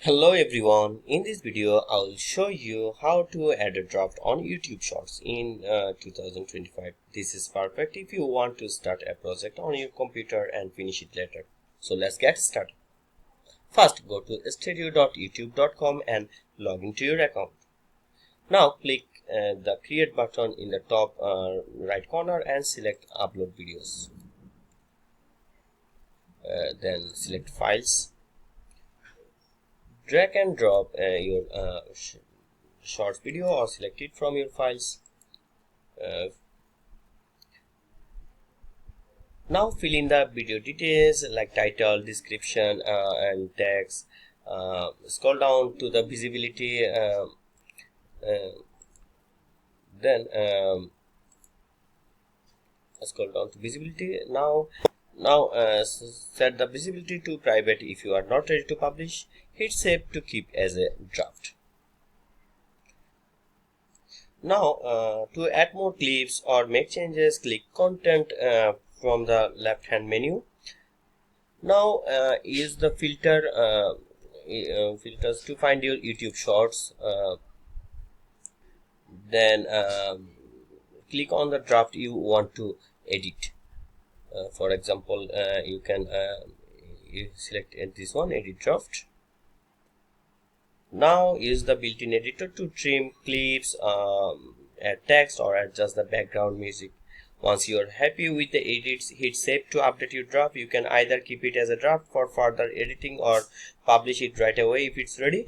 Hello everyone, in this video I will show you how to add a draft on YouTube Shorts in 2025. This is perfect if you want to start a project on your computer and finish it later. So let's get started. First go to studio.youtube.com and log into your account. Now click the create button in the top right corner and select upload videos. Then select files. Drag and drop your shorts video or select it from your files. Now fill in the video details like title, description, and text. Scroll down to the visibility. Then scroll down to visibility. Now set the visibility to private if you are not ready to publish. Hit save to keep as a draft. Now to add more clips or make changes, click content from the left hand menu. Now use the filters to find your YouTube Shorts. Then click on the draft you want to edit. For example, you can select this one, edit draft. Now use the built-in editor to trim clips, add text, or adjust the background music. Once you are happy with the edits, hit save to update your draft. You can either keep it as a draft for further editing or publish it right away if it's ready.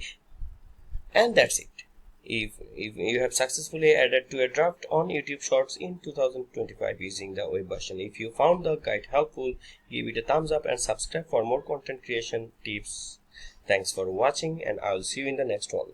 And that's it. If you have successfully added to a draft on YouTube Shorts in 2025 using the web version. If you found the guide helpful, give it a thumbs up and subscribe for more content creation tips. Thanks for watching, and I will see you in the next one.